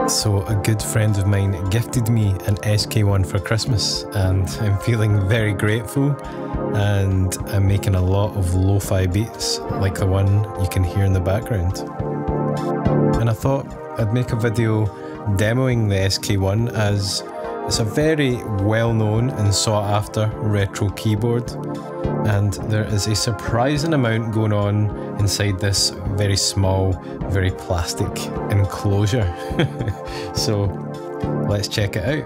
So a good friend of mine gifted me an SK1 for Christmas, and I'm feeling very grateful, and I'm making a lot of lo-fi beats like the one you can hear in the background. And I thought I'd make a video demoing the SK1, as it's a very well-known and sought-after retro keyboard, and there is a surprising amount going on inside this very small, very plastic enclosure. So let's check it out.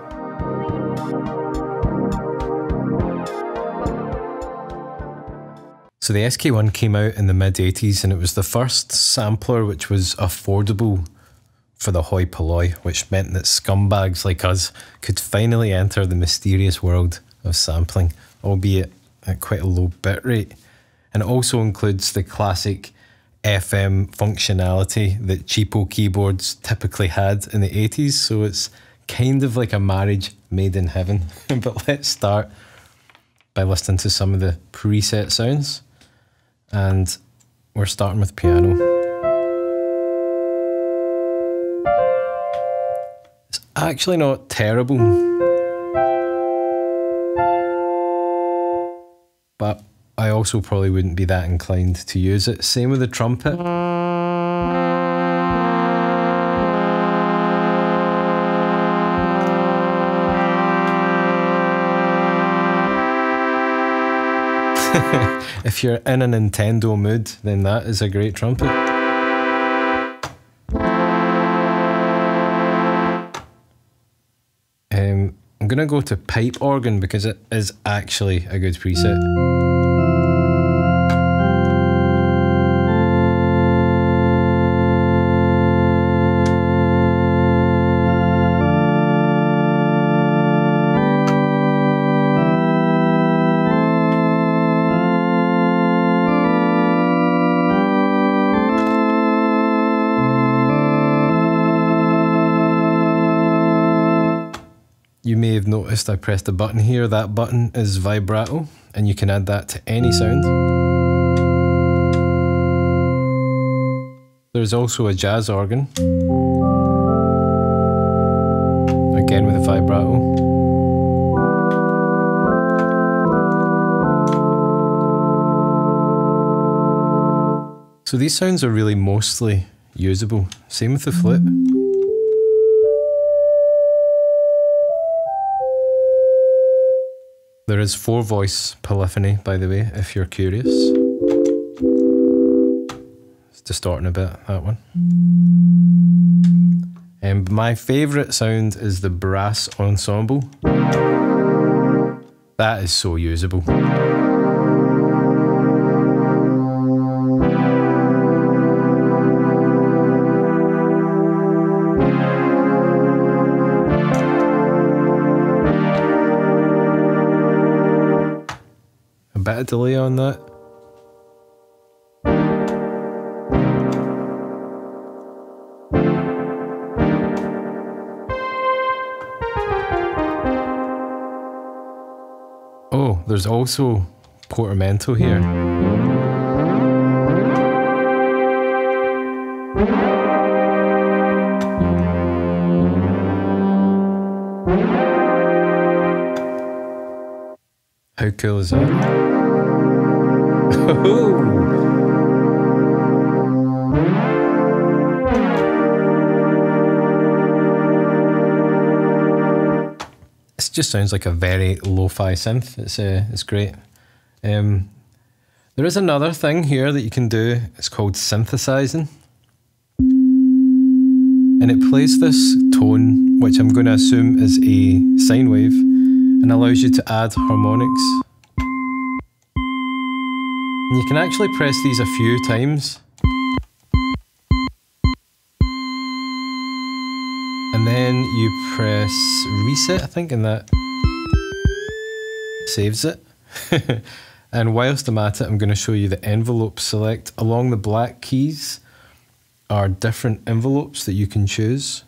So the SK1 came out in the mid-80s, and it was the first sampler which was affordable for the hoi polloi, which meant that scumbags like us could finally enter the mysterious world of sampling, albeit at quite a low bit rate. And it also includes the classic FM functionality that cheapo keyboards typically had in the 80s, so it's kind of like a marriage made in heaven. But let's start by listening to some of the preset sounds, and we're starting with piano. It's actually not terrible, but I also probably wouldn't be that inclined to use it. Same with the trumpet. If you're in a Nintendo mood, then that is a great trumpet. I'm gonna go to pipe organ because it is actually a good preset. You may have noticed I pressed a button here. That button is vibrato, and you can add that to any sound. There's also a jazz organ, again with a vibrato. So these sounds are really mostly usable. Same with the flute. There is 4-voice polyphony, by the way, if you're curious. It's distorting a bit, that one. And my favourite sound is the brass ensemble. That is so usable. Bit of delay on that. Oh, there's also portamento here. How cool is that? It just sounds like a very lo-fi synth. It's great. There is another thing here that you can do. It's called synthesizing, and it plays this tone, which I'm going to assume is a sine wave, and allows you to add harmonics. And you can actually press these a few times, and then you press reset, I think, and that saves it. And whilst I'm at it, I'm going to show you the envelope select. Along the black keys are different envelopes that you can choose,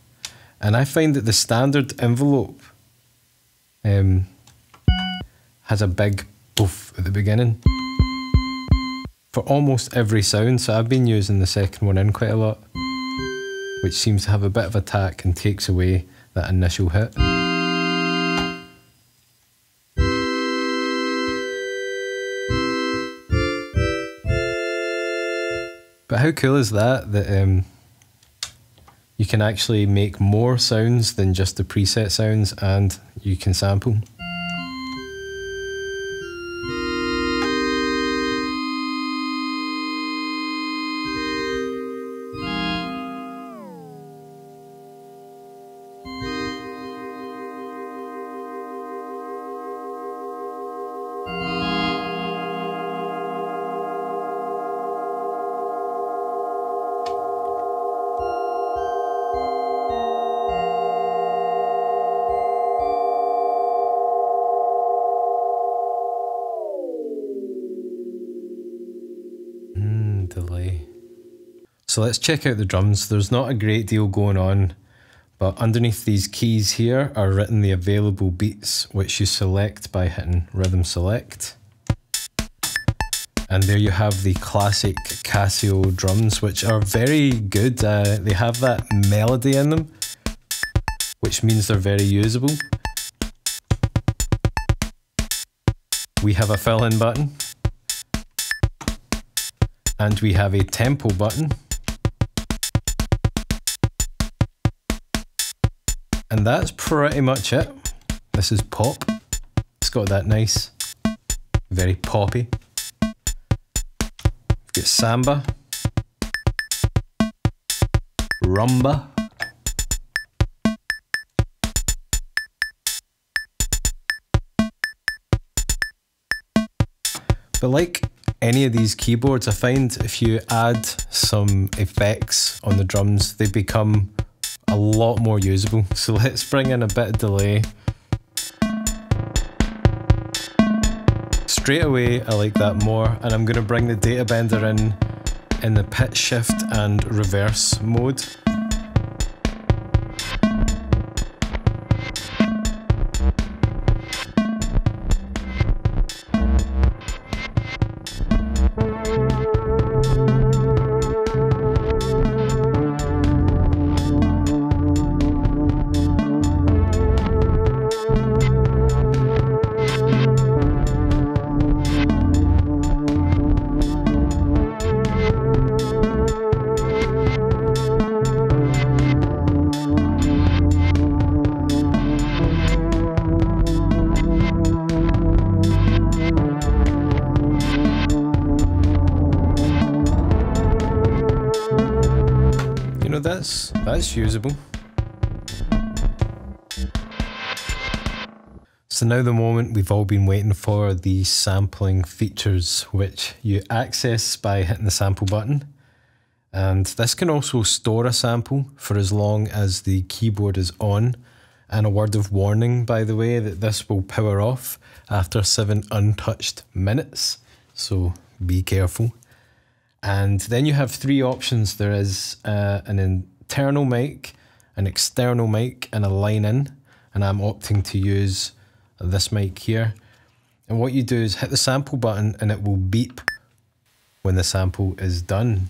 and I find that the standard envelope has a big poof at the beginning for almost every sound, so I've been using the second one in quite a lot, which seems to have a bit of attack and takes away that initial hit. But how cool is that, that you can actually make more sounds than just the preset sounds, and you can sample. Delay. So let's check out the drums. There's not a great deal going on, but underneath these keys here are written the available beats, which you select by hitting rhythm select. And there you have the classic Casio drums, which are very good. They have that melody in them, which means they're very usable. We have a fill-in button. And we have a tempo button. And that's pretty much it. This is pop. It's got that nice, very poppy. We've got samba, rumba, but like any of these keyboards, I find if you add some effects on the drums, they become a lot more usable. So let's bring in a bit of delay. Straight away, I like that more, and I'm going to bring the data bender in the pitch shift and reverse mode. That's usable. So now the moment we've all been waiting for, the sampling features, which you access by hitting the sample button. And this can also store a sample for as long as the keyboard is on. And a word of warning, by the way, that this will power off after 7 untouched minutes. So be careful. And then you have 3 options. There is an internal mic, an external mic, and a line in. And I'm opting to use this mic here. And what you do is hit the sample button and it will beep when the sample is done.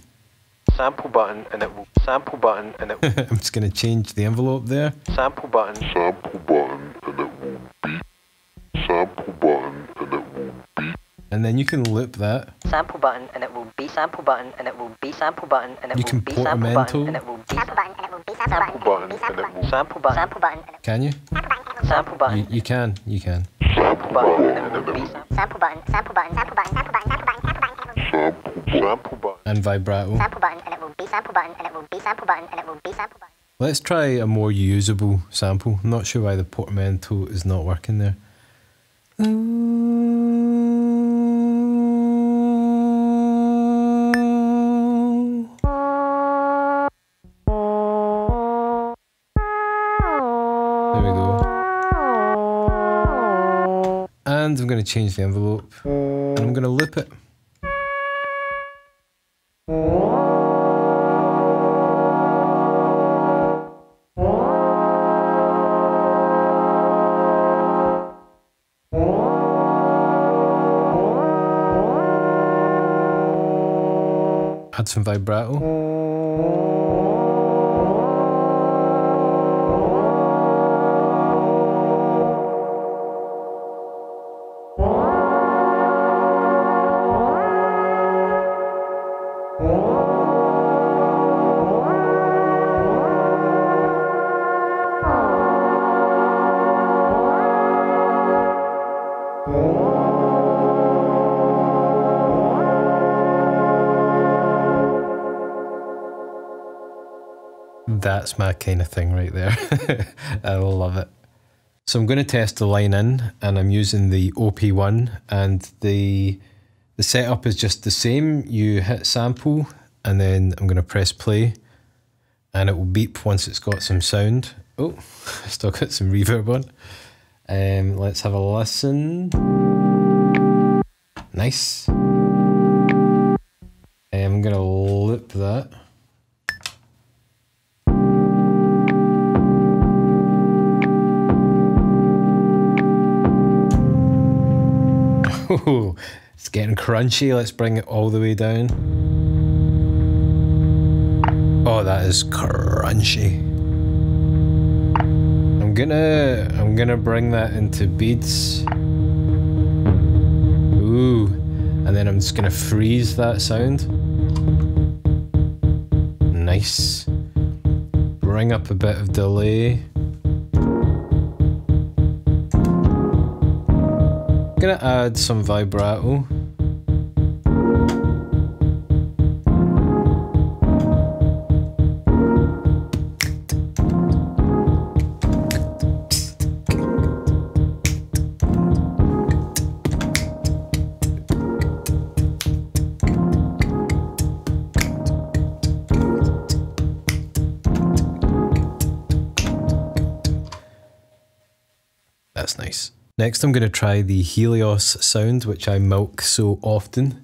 Sample button and it will, sample button and it will. I'm just going to change the envelope there. Sample button and it will beep. Sample button and it will beep. And then you can loop that. Sample button and it will be sample button and it will be sample button and it will be sample button and it will be sample button and it will be sample button and it will sample button. Sample button. Can you? Sample button. You can. Sample button and it will be sample button. Sample button. Sample button. Sample button. Sample button. Sample button. And vibrato. Sample button and it will be sample button and it will be sample button and it will be sample button. Let's try a more usable sample. I'm not sure why the portamento is not working there. And I'm going to change the envelope and I'm going to loop it. Add some vibrato. That's my kind of thing right there. I love it. So I'm going to test the line in, and I'm using the OP1, and the setup is just the same. You hit sample, and then I'm going to press play, and it will beep once it's got some sound. Oh, I still got some reverb on. Let's have a listen. Nice. I'm going to loop that. Oh, it's getting crunchy. Let's bring it all the way down. Oh, that is crunchy. I'm gonna bring that into beats. Ooh, and then I'm just gonna freeze that sound. Nice. Bring up a bit of delay. I'm gonna add some vibrato. That's nice. Next, I'm going to try the Helios sound, which I milk so often.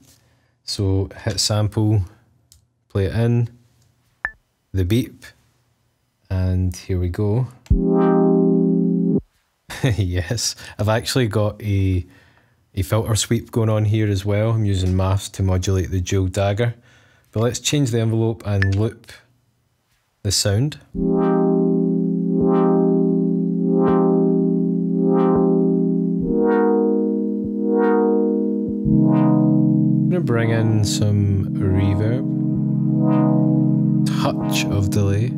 So hit sample, play it in, the beep, and here we go. Yes, I've actually got a filter sweep going on here as well. I'm using maths to modulate the dual dagger. But let's change the envelope and loop the sound. I'm gonna bring in some reverb, touch of delay.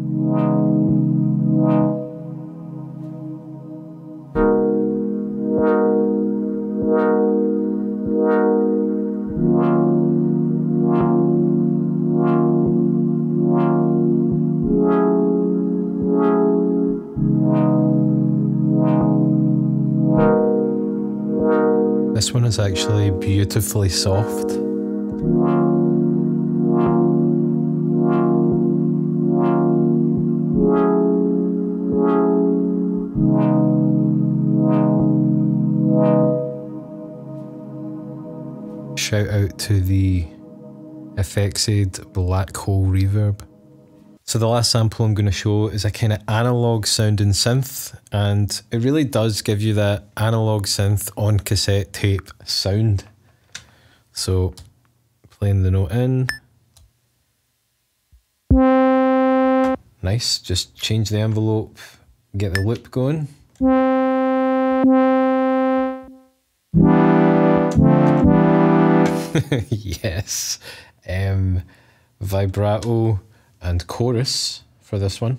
This one is actually beautifully soft. Shout out to the FXAid Black Hole Reverb. So the last sample I'm going to show is a kind of analog sounding synth, and it really does give you that analog synth on cassette tape sound. So playing the note in. Nice, just change the envelope, get the loop going. Yes. Vibrato and chorus for this one.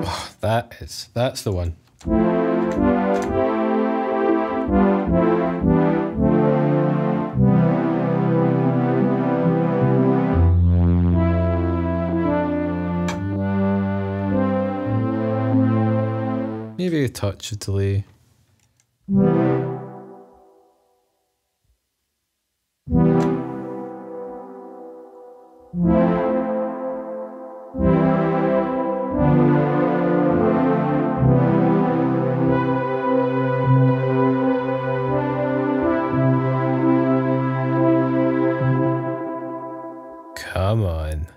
Oh, that's the one. Maybe a touch of delay. Come on.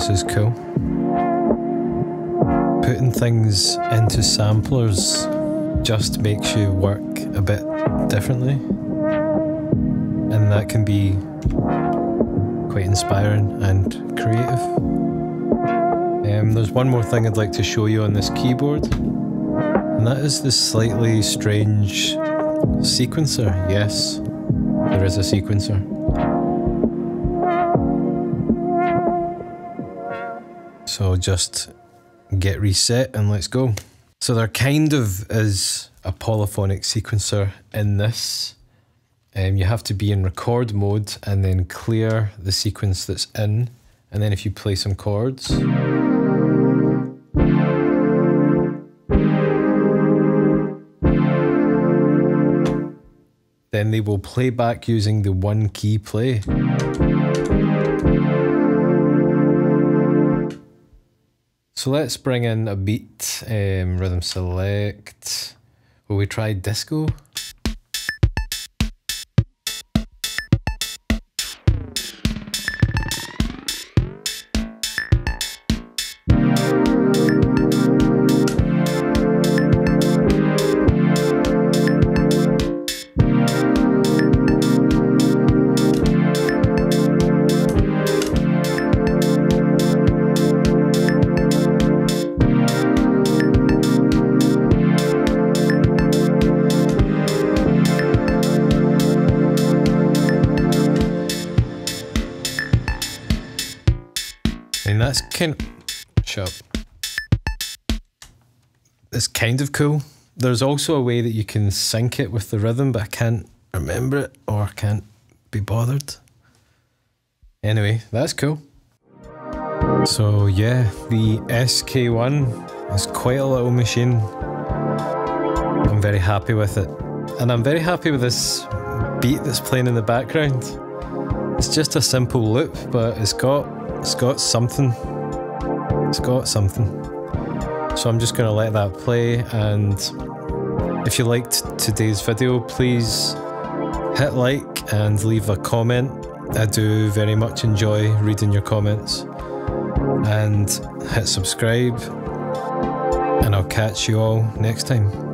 this is cool. Putting things into samplers just makes you work a bit differently, and that can be quite inspiring and creative. There's one more thing I'd like to show you on this keyboard, and that is this slightly strange sequencer. Yes, there is a sequencer. So just get reset and let's go. So there kind of is a polyphonic sequencer in this. You have to be in record mode and then clear the sequence that's in, and then if you play some chords, then they will play back using the one key play. So let's bring in a beat, rhythm select. Will we try disco? And that's it's kind of cool. There's also a way that you can sync it with the rhythm, but I can't remember it or can't be bothered. Anyway, that's cool. So yeah, the SK1 is quite a little machine. I'm very happy with it. And I'm very happy with this beat that's playing in the background. It's just a simple loop, but it's got something. It's got something. So I'm just going to let that play, and if you liked today's video, please hit like and leave a comment. I do very much enjoy reading your comments. And hit subscribe, and I'll catch you all next time.